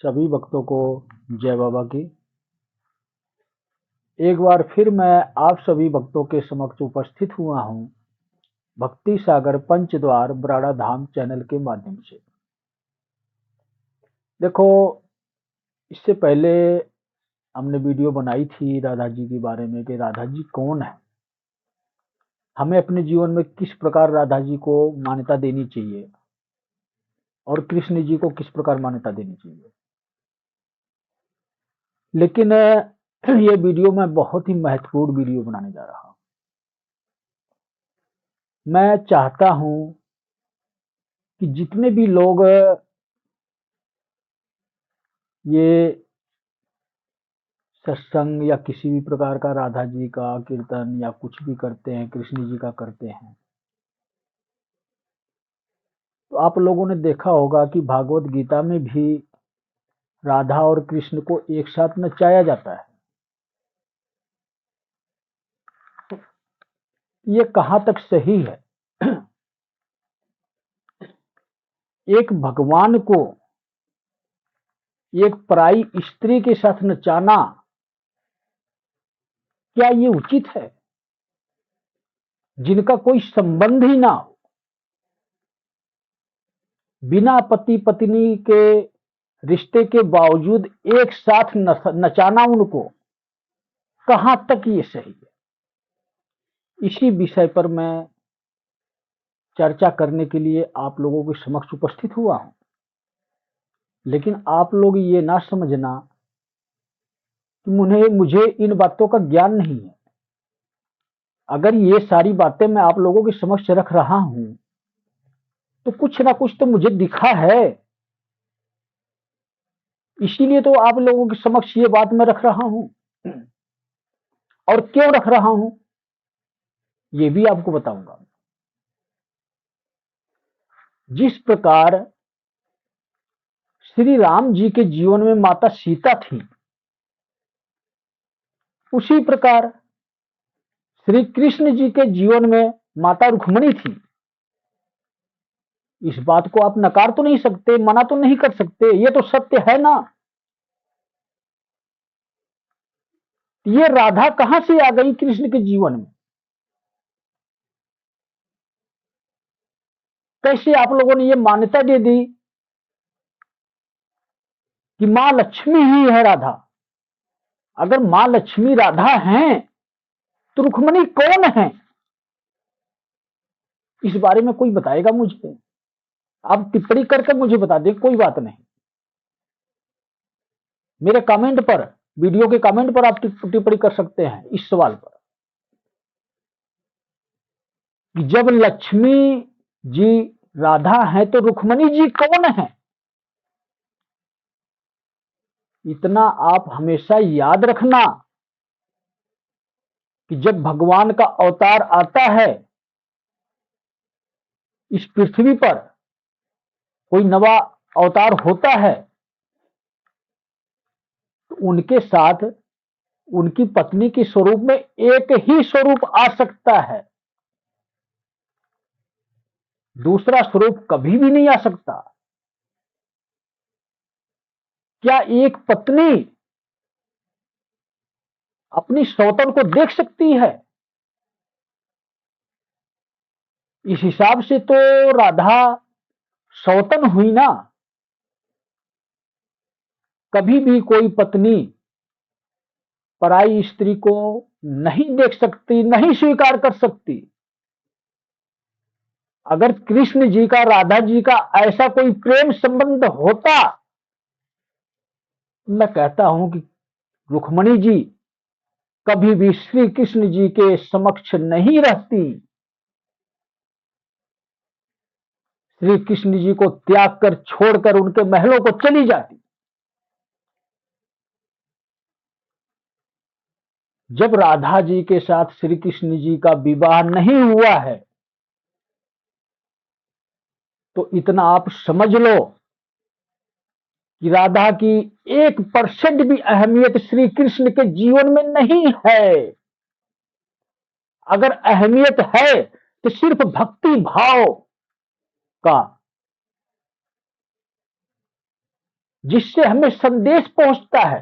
सभी भक्तों को जय बाबा की। एक बार फिर मैं आप सभी भक्तों के समक्ष उपस्थित हुआ हूँ भक्ति सागर पंचद्वार बराड़ा धाम चैनल के माध्यम से। देखो, इससे पहले हमने वीडियो बनाई थी राधा जी के बारे में कि राधा जी कौन है, हमें अपने जीवन में किस प्रकार राधा जी को मान्यता देनी चाहिए और कृष्ण जी को किस प्रकार मान्यता देनी चाहिए। लेकिन ये वीडियो मैं बहुत ही महत्वपूर्ण वीडियो बनाने जा रहा हूं। मैं चाहता हूं कि जितने भी लोग ये सत्संग या किसी भी प्रकार का राधा जी का कीर्तन या कुछ भी करते हैं, कृष्ण जी का करते हैं, तो आप लोगों ने देखा होगा कि भागवत गीता में भी राधा और कृष्ण को एक साथ नचाया जाता है। ये कहां तक सही है? एक भगवान को एक पराई स्त्री के साथ नचाना, क्या ये उचित है? जिनका कोई संबंध ही ना हो, बिना पति पत्नी के रिश्ते के बावजूद एक साथ नचाना उनको, कहां तक ये सही है? इसी विषय पर मैं चर्चा करने के लिए आप लोगों के समक्ष उपस्थित हुआ हूं। लेकिन आप लोग ये ना समझना कि मुझे इन बातों का ज्ञान नहीं है। अगर ये सारी बातें मैं आप लोगों के समक्ष रख रहा हूं तो कुछ ना कुछ तो मुझे दिखा है, इसीलिए तो आप लोगों के समक्ष ये बात मैं रख रहा हूं। और क्यों रख रहा हूं ये भी आपको बताऊंगा। जिस प्रकार श्री राम जी के जीवन में माता सीता थी, उसी प्रकार श्री कृष्ण जी के जीवन में माता रुक्मिणी थी। इस बात को आप नकार तो नहीं सकते, मना तो नहीं कर सकते, ये तो सत्य है ना। ये राधा कहां से आ गई कृष्ण के जीवन में? कैसे आप लोगों ने ये मान्यता दे दी कि मां लक्ष्मी ही है राधा? अगर मां लक्ष्मी राधा हैं तो रुक्मिणी कौन है? इस बारे में कोई बताएगा मुझे? आप टिप्पणी करके मुझे बता दें, कोई बात नहीं। मेरे कमेंट पर, वीडियो के कमेंट पर आप टिप्पणी कर सकते हैं इस सवाल पर कि जब लक्ष्मी जी राधा है तो रुक्मिणी जी कौन है? इतना आप हमेशा याद रखना कि जब भगवान का अवतार आता है इस पृथ्वी पर, कोई नवा अवतार होता है, तो उनके साथ उनकी पत्नी के स्वरूप में एक ही स्वरूप आ सकता है, दूसरा स्वरूप कभी भी नहीं आ सकता। क्या एक पत्नी अपनी सौतन को देख सकती है? इस हिसाब से तो राधा सौतन हुई ना। कभी भी कोई पत्नी पराई स्त्री को नहीं देख सकती, नहीं स्वीकार कर सकती। अगर कृष्ण जी का राधा जी का ऐसा कोई प्रेम संबंध होता, मैं कहता हूं कि रुक्मिणी जी कभी भी श्री कृष्ण जी के समक्ष नहीं रहती, श्री कृष्ण जी को त्याग कर छोड़कर उनके महलों को चली जाती। जब राधा जी के साथ श्री कृष्ण जी का विवाह नहीं हुआ है तो इतना आप समझ लो कि राधा की 1% भी अहमियत श्री कृष्ण के जीवन में नहीं है। अगर अहमियत है तो सिर्फ भक्ति भाव का, जिससे हमें संदेश पहुंचता है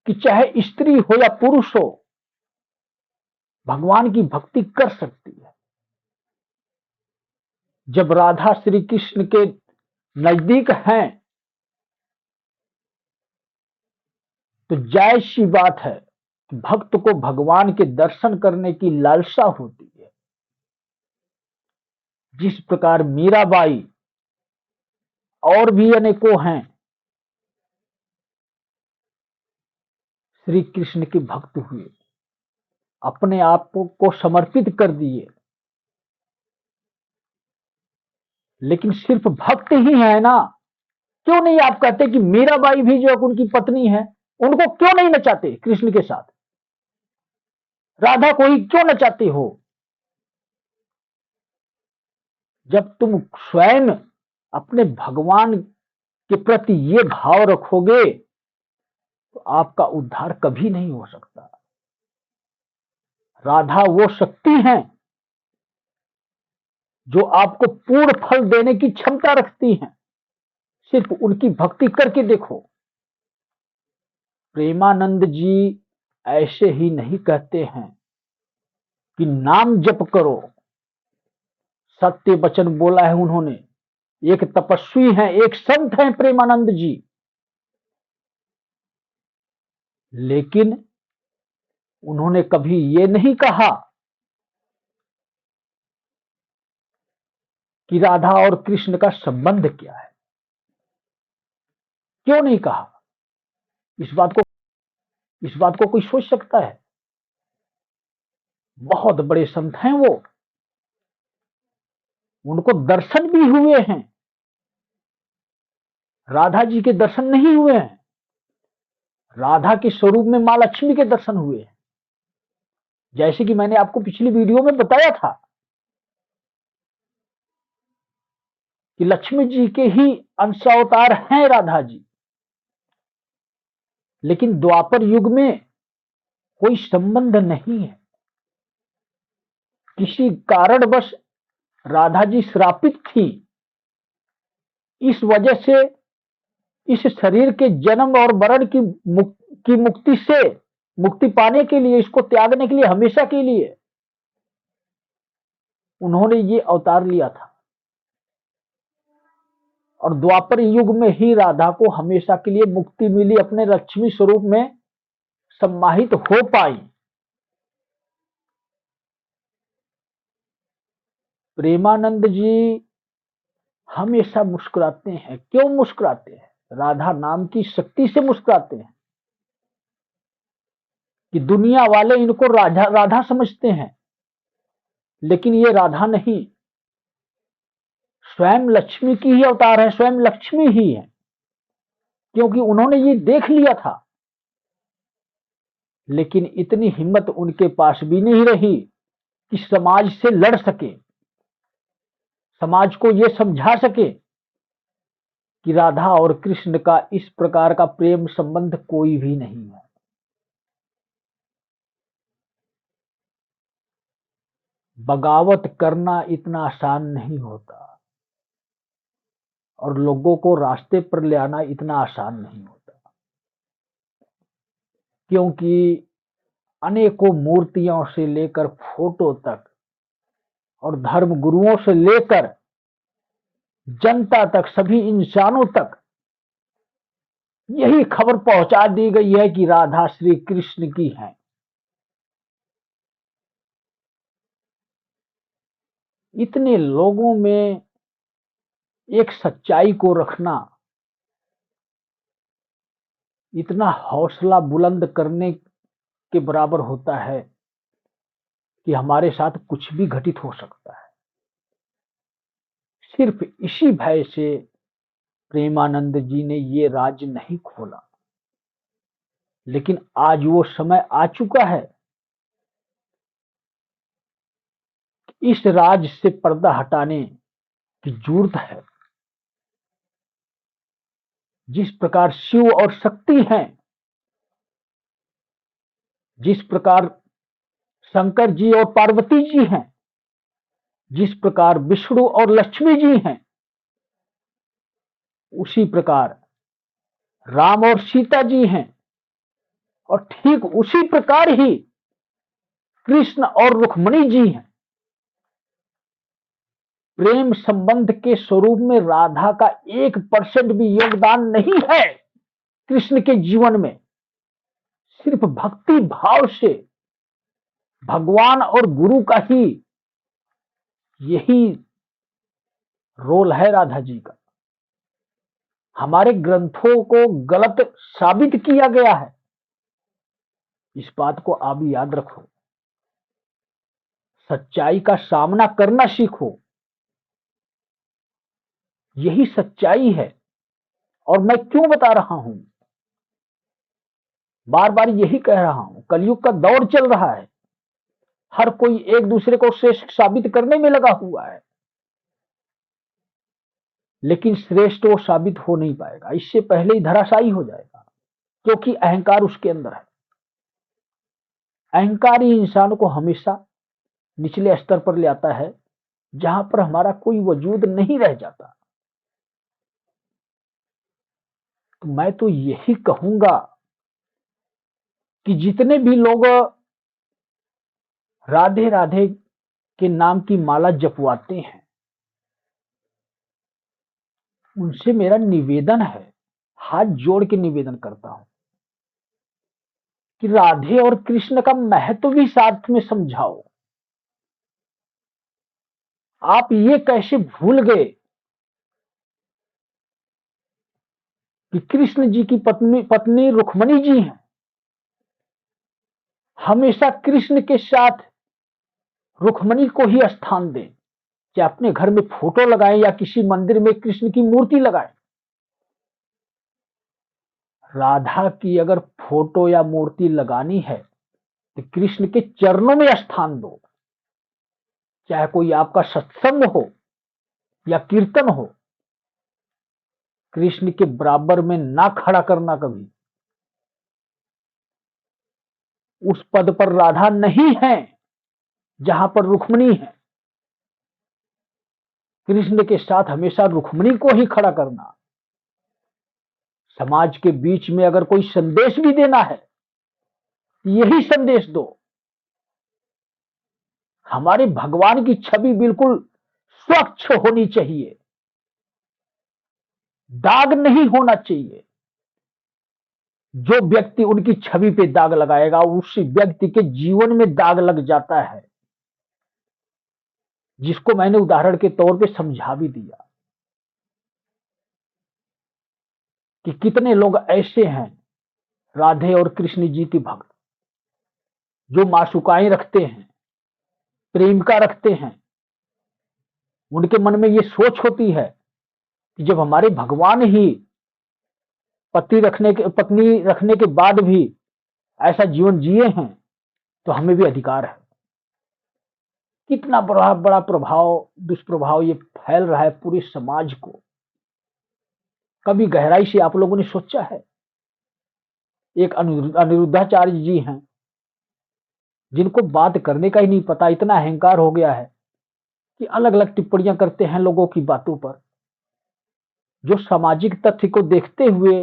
कि चाहे स्त्री हो या पुरुष हो, भगवान की भक्ति कर सकती है। जब राधा श्री कृष्ण के नजदीक हैं तो जायज सी बात है कि भक्त को भगवान के दर्शन करने की लालसा होती है। जिस प्रकार मीराबाई और भी अनेकों हैं श्री कृष्ण के भक्त हुए, अपने आप को समर्पित कर दिए, लेकिन सिर्फ भक्त ही है ना। क्यों नहीं आप कहते कि मीराबाई भी जो उनकी पत्नी है, उनको क्यों नहीं नचाते कृष्ण के साथ? राधा को ही क्यों नचाते हो? जब तुम स्वयं अपने भगवान के प्रति ये भाव रखोगे तो आपका उद्धार कभी नहीं हो सकता। राधा वो शक्ति है जो आपको पूर्ण फल देने की क्षमता रखती है। सिर्फ उनकी भक्ति करके देखो। प्रेमानंद जी ऐसे ही नहीं कहते हैं कि नाम जप करो। सत्य वचन बोला है उन्होंने। एक तपस्वी हैं, एक संत हैं प्रेमानंद जी, लेकिन उन्होंने कभी ये नहीं कहा कि राधा और कृष्ण का संबंध क्या है। क्यों नहीं कहा? इस बात को कोई सोच सकता है? बहुत बड़े संत हैं वो, उनको दर्शन भी हुए हैं। राधा जी के दर्शन नहीं हुए हैं, राधा के स्वरूप में मां लक्ष्मी के दर्शन हुए हैं। जैसे कि मैंने आपको पिछली वीडियो में बताया था कि लक्ष्मी जी के ही अंशावतार हैं राधा जी, लेकिन द्वापर युग में कोई संबंध नहीं है। किसी कारणवश राधा जी श्रापित थी, इस वजह से इस शरीर के जन्म और मरण की मुक्ति पाने के लिए, इसको त्यागने के लिए, हमेशा के लिए उन्होंने ये अवतार लिया था। और द्वापर युग में ही राधा को हमेशा के लिए मुक्ति मिली, अपने लक्ष्मी स्वरूप में सम्माहित हो पाई। प्रेमानंद जी हमेशा मुस्कुराते हैं। क्यों मुस्कुराते हैं? राधा नाम की शक्ति से मुस्कुराते हैं कि दुनिया वाले इनको राधा राधा समझते हैं, लेकिन ये राधा नहीं, स्वयं लक्ष्मी की ही अवतार है, स्वयं लक्ष्मी ही है। क्योंकि उन्होंने ये देख लिया था, लेकिन इतनी हिम्मत उनके पास भी नहीं रही कि समाज से लड़ सके, समाज को ये समझा सके कि राधा और कृष्ण का इस प्रकार का प्रेम संबंध कोई भी नहीं है। बगावत करना इतना आसान नहीं होता और लोगों को रास्ते पर ले आना इतना आसान नहीं होता, क्योंकि अनेकों मूर्तियों से लेकर फोटो तक और धर्म गुरुओं से लेकर जनता तक, सभी इंसानों तक यही खबर पहुंचा दी गई है कि राधा श्री कृष्ण की है। इतने लोगों में एक सच्चाई को रखना इतना हौसला बुलंद करने के बराबर होता है कि हमारे साथ कुछ भी घटित हो सकता है। सिर्फ इसी भय से प्रेमानंद जी ने ये राज नहीं खोला, लेकिन आज वो समय आ चुका है, इस राज से पर्दा हटाने की जरूरत है। जिस प्रकार शिव और शक्ति हैं, जिस प्रकार शंकर जी और पार्वती जी हैं, जिस प्रकार विष्णु और लक्ष्मी जी हैं, उसी प्रकार राम और सीता जी हैं, और ठीक उसी प्रकार ही कृष्ण और रुक्मिणी जी हैं। प्रेम संबंध के स्वरूप में राधा का 1% भी योगदान नहीं है कृष्ण के जीवन में। सिर्फ भक्ति भाव से भगवान और गुरु का ही यही रोल है राधा जी का। हमारे ग्रंथों को गलत साबित किया गया है, इस बात को आप याद रखो। सच्चाई का सामना करना सीखो, यही सच्चाई है। और मैं क्यों बता रहा हूं, बार बार यही कह रहा हूं, कलयुग का दौर चल रहा है, हर कोई एक दूसरे को श्रेष्ठ साबित करने में लगा हुआ है, लेकिन श्रेष्ठ वो साबित हो नहीं पाएगा, इससे पहले ही धराशायी हो जाएगा, क्योंकि अहंकार उसके अंदर है। अहंकार ही इंसान को हमेशा निचले स्तर पर ले आता है, जहां पर हमारा कोई वजूद नहीं रह जाता। तो मैं तो यही कहूंगा कि जितने भी लोग राधे राधे के नाम की माला जपवाते हैं, उनसे मेरा निवेदन है, हाथ जोड़ के निवेदन करता हूं कि राधे और कृष्ण का महत्व भी साथ में समझाओ। आप ये कैसे भूल गए कि कृष्ण जी की पत्नी पत्नी रुक्मिणी जी हैं। हमेशा कृष्ण के साथ रुक्मिणी को ही स्थान दें, चाहे अपने घर में फोटो लगाएं या किसी मंदिर में कृष्ण की मूर्ति लगाएं। राधा की अगर फोटो या मूर्ति लगानी है तो कृष्ण के चरणों में स्थान दो, चाहे कोई आपका सत्संग हो या कीर्तन हो, कृष्ण के बराबर में ना खड़ा करना कभी। उस पद पर राधा नहीं है जहां पर रुक्मिणी है। कृष्ण के साथ हमेशा रुक्मिणी को ही खड़ा करना। समाज के बीच में अगर कोई संदेश भी देना है, यही संदेश दो। हमारे भगवान की छवि बिल्कुल स्वच्छ होनी चाहिए, दाग नहीं होना चाहिए। जो व्यक्ति उनकी छवि पे दाग लगाएगा, उस व्यक्ति के जीवन में दाग लग जाता है, जिसको मैंने उदाहरण के तौर पे समझा भी दिया कि कितने लोग ऐसे हैं राधे और कृष्ण जी के भक्त, जो मासूकाएं रखते हैं, प्रेम का रखते हैं। उनके मन में ये सोच होती है कि जब हमारे भगवान ही पत्नी रखने के बाद भी ऐसा जीवन जिए हैं, तो हमें भी अधिकार है। कितना बड़ा बड़ा प्रभाव, दुष्प्रभाव ये फैल रहा है पूरे समाज को। कभी गहराई से आप लोगों ने सोचा है? एक अनिरुद्धाचार्य जी हैं, जिनको बात करने का ही नहीं पता, इतना अहंकार हो गया है कि अलग अलग टिप्पणियां करते हैं लोगों की बातों पर। जो सामाजिक तथ्य को देखते हुए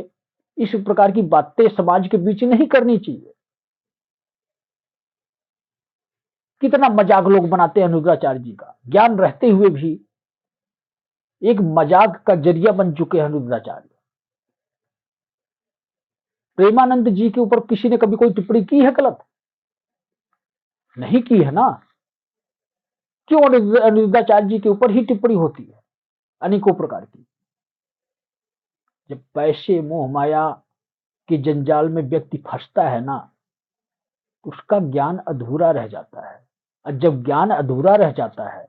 इस प्रकार की बातें समाज के बीच नहीं करनी चाहिए। कितना मजाक लोग बनाते हैं अनिरुद्धाचार्य जी का, ज्ञान रहते हुए भी एक मजाक का जरिया बन चुके हैं अनिरुद्धाचार्य। प्रेमानंद जी के ऊपर किसी ने कभी कोई टिप्पणी की है गलत? नहीं की है ना। क्यों अनिरुद्धाचार्य जी के ऊपर ही टिप्पणी होती है अनेकों प्रकार की? जब पैसे मोह माया के जंजाल में व्यक्ति फंसता है ना, उसका ज्ञान अधूरा रह जाता है। और जब ज्ञान अधूरा रह जाता है,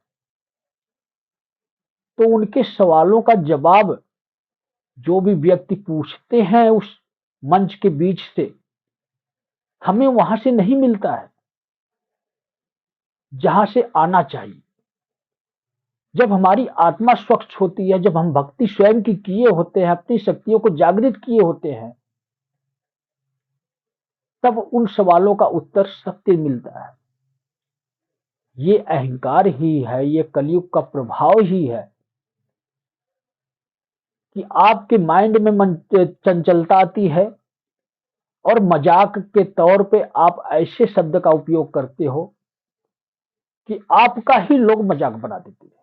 तो उनके सवालों का जवाब जो भी व्यक्ति पूछते हैं उस मंच के बीच से, हमें वहां से नहीं मिलता है जहां से आना चाहिए। जब हमारी आत्मा स्वच्छ होती है, जब हम भक्ति स्वयं की किए होते हैं, अपनी शक्तियों को जागृत किए होते हैं, तब उन सवालों का उत्तर सत्य मिलता है। ये अहंकार ही है, ये कलयुग का प्रभाव ही है कि आपके माइंड में चंचलता आती है और मजाक के तौर पे आप ऐसे शब्द का उपयोग करते हो कि आपका ही लोग मजाक बना देते हैं।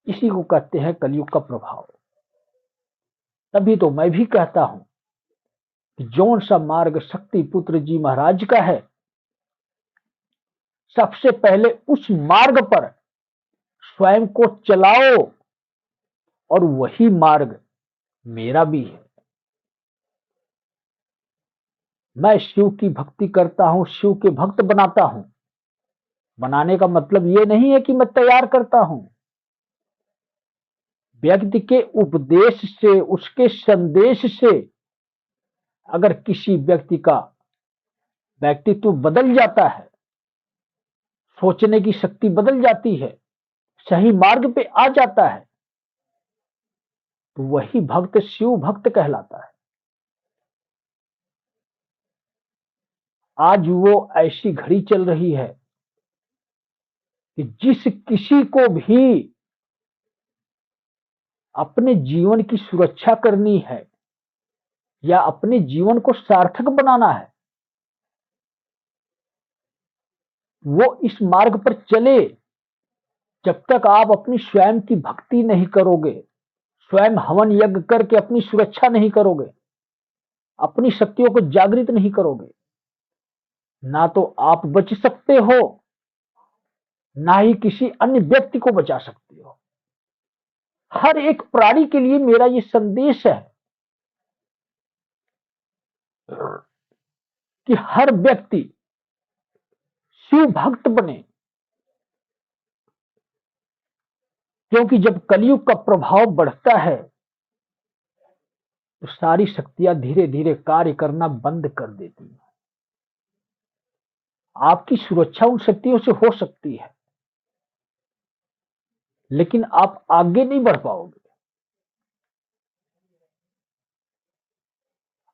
इसी को कहते हैं कलयुग का प्रभाव। तभी तो मैं भी कहता हूं कि जौन सा मार्ग शक्ति पुत्र जी महाराज का है, सबसे पहले उस मार्ग पर स्वयं को चलाओ, और वही मार्ग मेरा भी है। मैं शिव की भक्ति करता हूं, शिव के भक्त बनाता हूं। बनाने का मतलब यह नहीं है कि मैं तैयार करता हूं। व्यक्ति के उपदेश से, उसके संदेश से अगर किसी व्यक्ति का व्यक्तित्व बदल जाता है, सोचने की शक्ति बदल जाती है, सही मार्ग पे आ जाता है, तो वही भक्त शिव भक्त कहलाता है। आज वो ऐसी घड़ी चल रही है कि जिस किसी को भी अपने जीवन की सुरक्षा करनी है या अपने जीवन को सार्थक बनाना है, वो इस मार्ग पर चले। जब तक आप अपनी स्वयं की भक्ति नहीं करोगे, स्वयं हवन यज्ञ करके अपनी सुरक्षा नहीं करोगे, अपनी शक्तियों को जागृत नहीं करोगे, ना तो आप बच सकते हो, ना ही किसी अन्य व्यक्ति को बचा सकते हो। हर एक प्राणी के लिए मेरा यह संदेश है कि हर व्यक्ति शिव भक्त बने, क्योंकि जब कलयुग का प्रभाव बढ़ता है तो सारी शक्तियां धीरे धीरे कार्य करना बंद कर देती हैं। आपकी सुरक्षा उन शक्तियों से हो सकती है, लेकिन आप आगे नहीं बढ़ पाओगे।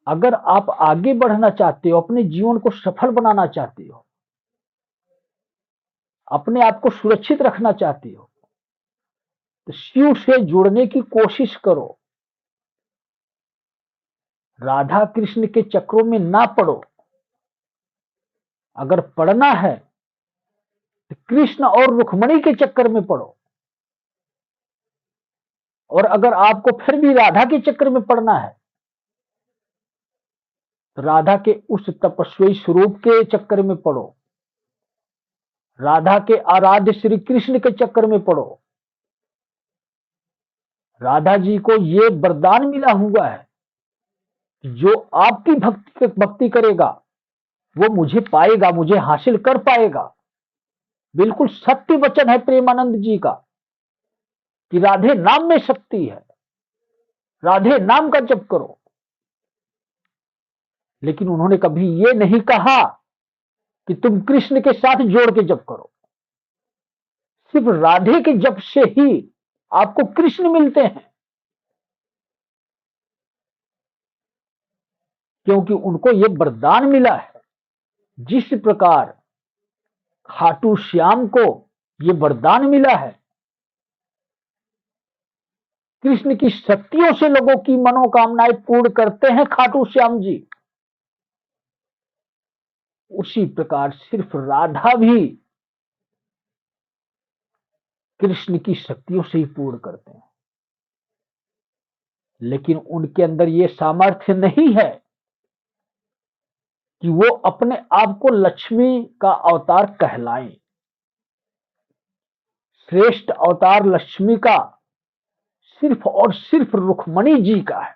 अगर आप आगे बढ़ना चाहते हो, अपने जीवन को सफल बनाना चाहते हो, अपने आप को सुरक्षित रखना चाहते हो, तो शिव से जुड़ने की कोशिश करो। राधा कृष्ण के चक्रों में ना पड़ो। अगर पढ़ना है तो कृष्ण और रुक्मणी के चक्कर में पड़ो, और अगर आपको फिर भी राधा के चक्कर में पड़ना है तो राधा के उस तपस्वी स्वरूप के चक्कर में पड़ो, राधा के आराध्य श्री कृष्ण के चक्कर में पड़ो। राधा जी को ये वरदान मिला हुआ है कि जो आपकी भक्ति करेगा वो मुझे पाएगा, मुझे हासिल कर पाएगा। बिल्कुल सत्य वचन है प्रेमानंद जी का कि राधे नाम में शक्ति है, राधे नाम का जप करो। लेकिन उन्होंने कभी ये नहीं कहा कि तुम कृष्ण के साथ जोड़ के जप करो। सिर्फ राधे के जप से ही आपको कृष्ण मिलते हैं, क्योंकि उनको ये वरदान मिला है। जिस प्रकार खाटू श्याम को ये वरदान मिला है, कृष्ण की शक्तियों से लोगों की मनोकामनाएं पूर्ण करते हैं खाटू श्याम जी, उसी प्रकार सिर्फ राधा भी कृष्ण की शक्तियों से ही पूर्ण करते हैं। लेकिन उनके अंदर यह सामर्थ्य नहीं है कि वो अपने आप को लक्ष्मी का अवतार कहलाएं। श्रेष्ठ अवतार लक्ष्मी का सिर्फ और सिर्फ रुक्मणी जी का है।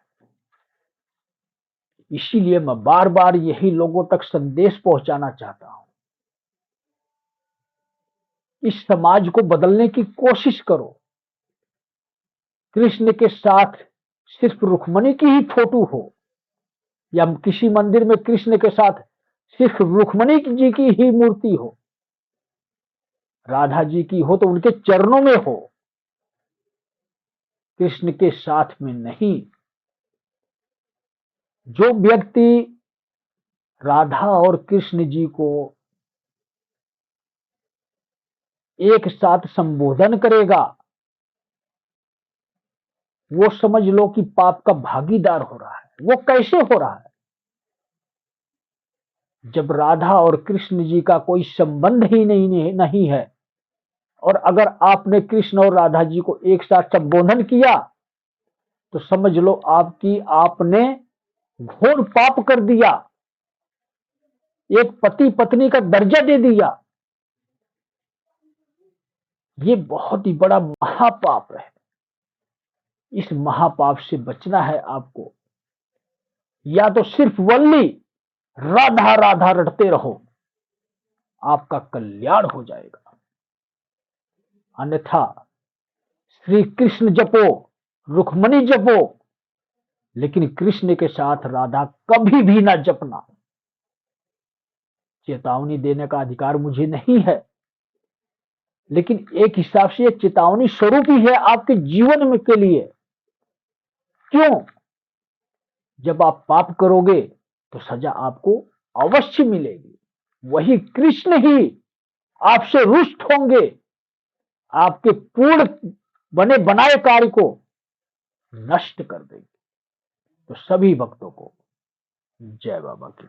इसीलिए मैं बार बार यही लोगों तक संदेश पहुंचाना चाहता हूं। इस समाज को बदलने की कोशिश करो। कृष्ण के साथ सिर्फ रुक्मणी की ही फोटो हो, या किसी मंदिर में कृष्ण के साथ सिर्फ रुक्मणी जी की ही मूर्ति हो, राधा जी की हो तो उनके चरणों में हो, कृष्ण के साथ में नहीं। जो व्यक्ति राधा और कृष्ण जी को एक साथ संबोधन करेगा, वो समझ लो कि पाप का भागीदार हो रहा है। वो कैसे हो रहा है? जब राधा और कृष्ण जी का कोई संबंध ही नहीं है, और अगर आपने कृष्ण और राधा जी को एक साथ संबोधन किया तो समझ लो आपने घोर पाप कर दिया, एक पति पत्नी का दर्जा दे दिया। ये बहुत ही बड़ा महापाप है। इस महापाप से बचना है आपको। या तो सिर्फ वल्ली राधा राधा रटते रहो, आपका कल्याण हो जाएगा। अन्यथा श्री कृष्ण जपो, रुक्मणी जपो, लेकिन कृष्ण के साथ राधा कभी भी ना जपना। चेतावनी देने का अधिकार मुझे नहीं है, लेकिन एक हिसाब से यह चेतावनी स्वरूप ही है आपके जीवन में के लिए। क्यों? जब आप पाप करोगे तो सजा आपको अवश्य मिलेगी। वही कृष्ण ही आपसे रुष्ट होंगे, आपके पूर्ण बने बनाए कार्य को नष्ट कर देंगे। तो सभी भक्तों को जय बाबा की।